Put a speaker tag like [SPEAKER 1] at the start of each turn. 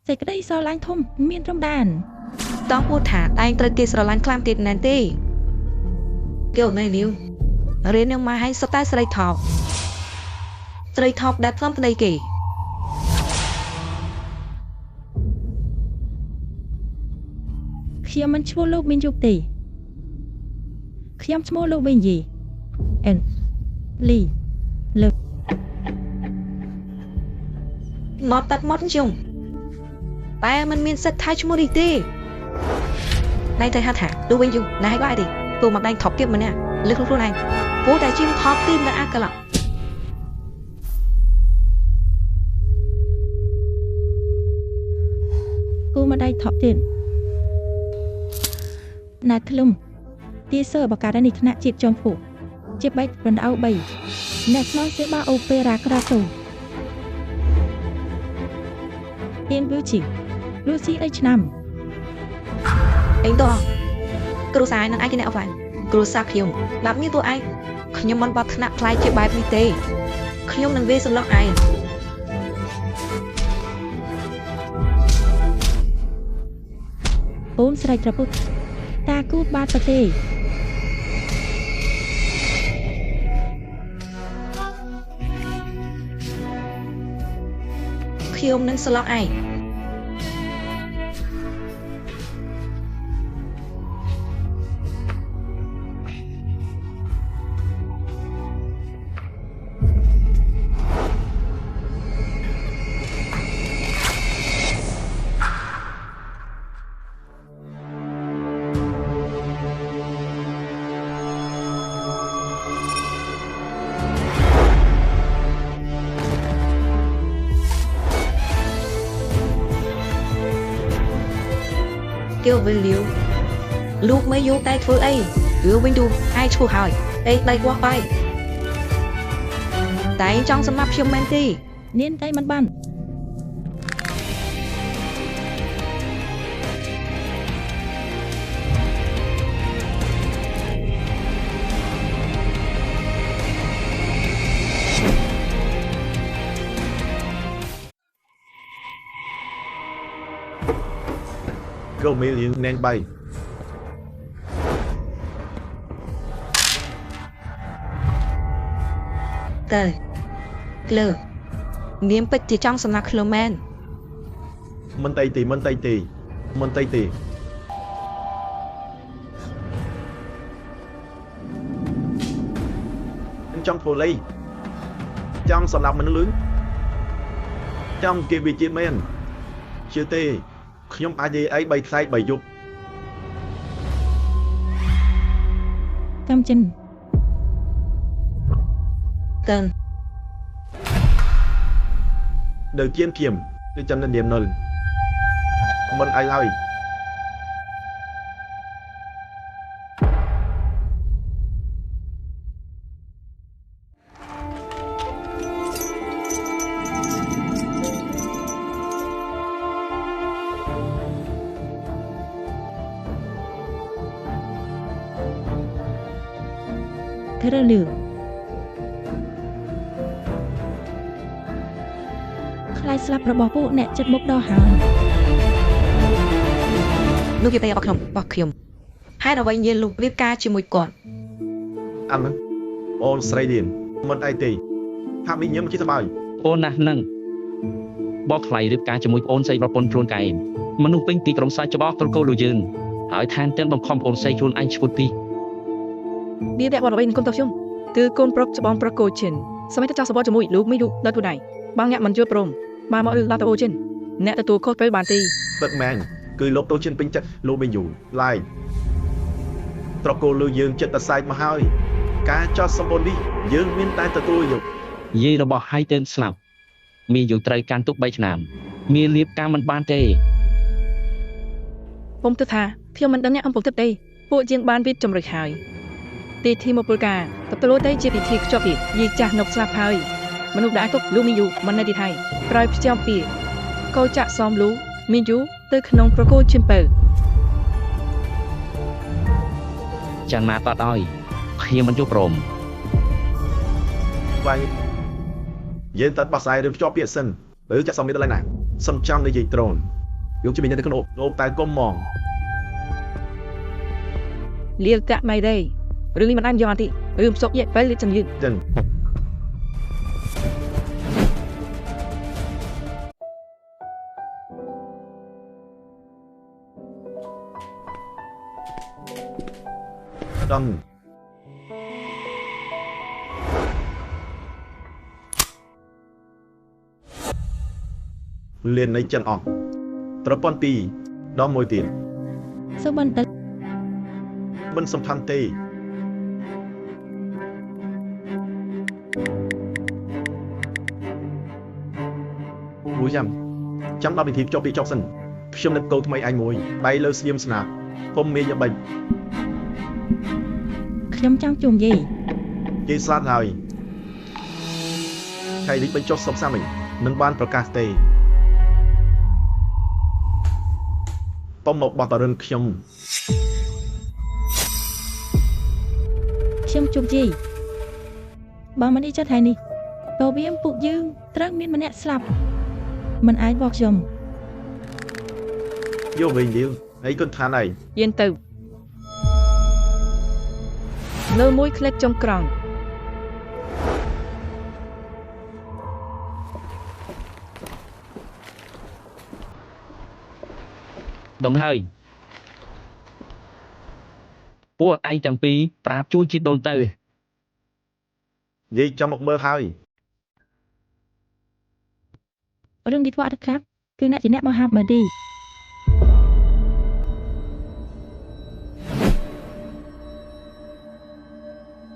[SPEAKER 1] សេចក្តីស្រឡាញ់ធំមានត្រឹមដាន
[SPEAKER 2] តោះพูดថាឯងត្រូវគេស្រឡាញ់ខ្លាំងទៀតណាស់ទេគេមិនលាវរៀននឹងមកឲ្យសុទ្ធតែស្រីថោកដែលផ្សំប្តីគេ
[SPEAKER 1] ខ្ញុំមិនឈ្មោះលោកមីនយុបទេខ្ញុំឈ្មោះលោកវិញយីអេនលីលើ
[SPEAKER 2] មកតាត់មកជុំតែมันមានសិទ្ធិថាឈ្មោះនេះទេណៃតែហៅថាលោកវិញយូណៃក៏អាចទេពូមកដៃថប់គៀបម្នាក់លើកខ្លួនឯងពូតែជាថប់ទីមនៅអាកឡោ
[SPEAKER 1] គូមកដៃថប់ទៀតណាត់ធ្លុំទីសើបកានេះថ្នាក់ជាតិចុងភូជាបៃរណ្ដៅ3 National Seba Opera Krato ទៀនវិវជីលូស៊ី3ឆ្នាំ
[SPEAKER 2] អេងតោះគ្រូសាយនឹងឯងគេអ្នកអហ្វាញគ្រូសាខ្ញុំឡាប់មានតួឯងខ្ញុំមិនបាត់ថ្នាក់ខ្លាយជាបែបនេះទេខ្ញុំនឹងវាសន្លក់ឯង
[SPEAKER 1] អូនស្រែកត្រពុតតាគូបាតប្រទេ
[SPEAKER 2] ខ្ញុំនឹងសន្លក់ឯងគេវិលលាវលោកមិនយូរតែធ្វើអីវាវិញទូឯងឈ្មោះហើយអេដៃគាត់បាយតែចង់សម្រាប់ខ្ញុំមែនទេ
[SPEAKER 1] នាងតែមិនបាន
[SPEAKER 3] Go million nên bay
[SPEAKER 2] tờ lờ niệm bích thì trong sân khlo men
[SPEAKER 3] mình tay tì trong phù ly trong sân lọc mình lưới trong kia bị chim men chưa tìខ្ញុំអាចនិយាយអី3ខ្សែ3យប់
[SPEAKER 1] កម្មចិន
[SPEAKER 2] តើ
[SPEAKER 3] đầu tiên kiếm để chấm lên điểm nol mình ai lại
[SPEAKER 1] thế là lửa khai slap របស់ពួកអ្នកចិត្តមុខដល់ហើយ
[SPEAKER 2] លោកគេតែរបស់ខ្ញុំហើយដល់វិញយាយលោករៀបការជាមួយគាត់
[SPEAKER 3] អានអូនស្រីឌៀនមិនអីទេហាក់មីញឹមជិះសប្បាយ
[SPEAKER 4] អូនណាស់នឹងបោះថ្លៃរៀបការជាមួយអូនស្រីប្រពន្ធខ្លួនកែមនុស្សពេញទីក្រុមសាច់ច្បោះត្រកូលដូចយើងហើយថែមទាំងបំខំអូនស្រីខ្លួនឯងឈ្មោះទី
[SPEAKER 5] វាវគ្គបរិវេណគុំតខ្ញុំគឺកូនប្រុសច្បងប្រុសកូចិនសម័យតែចាស់សបត់ជាមួយលោកមីយុដល់ទូដៃបងអ្នកមិនយល់ព្រមមកឡាតអូចិនអ្នកទទួលខុសត្រូវបានទេ
[SPEAKER 3] ពិតមែនគឺលោកតូចិនពេញចិត្តលោកមីយុឡាយត្រកូលលើយើងចិត្តតែសែកមកហើយការចោទសម្បូរនេះយើងមានតែទទួលយក
[SPEAKER 4] យាយរបស់ហៃទើនស្លាប់មានយើងត្រូវកាន់ទុក3ឆ្នាំមានលៀបការមិនបានទេ
[SPEAKER 5] ពុំទិដ្ឋាខ្ញុំមិនដឹងអ្នកអំពុំទិដ្ឋទេពួកជាងបានវិទ្យចម្រិចហើយទីធីមកពលការទៅទៅទៅជាពិធីខ្ជាប់ទៀតយាយចាស់នៅស្លាប់ហើយមនុស្សដែលទុកលោកមីយូមិននៅទីថៃក្រោយភ្ជាប់ពីកោចាក់សំលូមីយូទៅក្នុងប្រកោជិមពើ
[SPEAKER 4] ចាំណាតតឲ្យខ្ញុំមិនយល់ព្រម
[SPEAKER 3] វាយយើងតើបោះស្រាយរឿងភ្ជាប់ពាក្យសិនឬចាក់សំមេតឡើយណាសំចំនិយាយត្រង់ យកជំនាញទៅក្នុងលោកតែកុំហ្មង
[SPEAKER 5] លាតាក់ម៉ៃđâyរឿងនេះមិនអាចយកអត់ទេរឿងផ្សព្វយេពេលចឹងយើង
[SPEAKER 3] ចឹងដល់លៀននៃចិនអស់ប្រព័ន្ធ2ដល់មួយទៀត
[SPEAKER 1] សូមបន្ត
[SPEAKER 3] មិនសំខាន់ទេមួយចាំដល់ពិធីចុះពីចុះសិនខ្ញុំនឹកកោថ្មីអញមួយដៃលើស្ងៀមស្នាពុំមានយ៉ាបិច
[SPEAKER 1] ខ្ញុំចង់ជួបយាយ
[SPEAKER 3] យាយស្លាប់ហើយខៃលីបញ្ចុះសុំសាមិញនឹងបានប្រកាសទេពុំមកបោះតរិនខ្ញុំ
[SPEAKER 1] ខ្ញុំជួបយាយបើមិននេះចិត្តថ្ងៃនេះតើវាពួកយើងត្រូវមានម្នាក់ស្លាប់មិនអាចបោះខ្ញុំ
[SPEAKER 3] យកវិញទៀតអីគុណឋានហើយ
[SPEAKER 5] យានទៅនៅមួយคลิกចុងក្រោយ
[SPEAKER 4] ដឹងហើយពួកឯងទាំងពីរប្រាប់ជួយជីដូនទៅ
[SPEAKER 3] យាយចាំមកមើលហើយ
[SPEAKER 1] រឿងទីធ្វើអត់ក្រាបគឺអ្នកជាអ្នកមហាបតី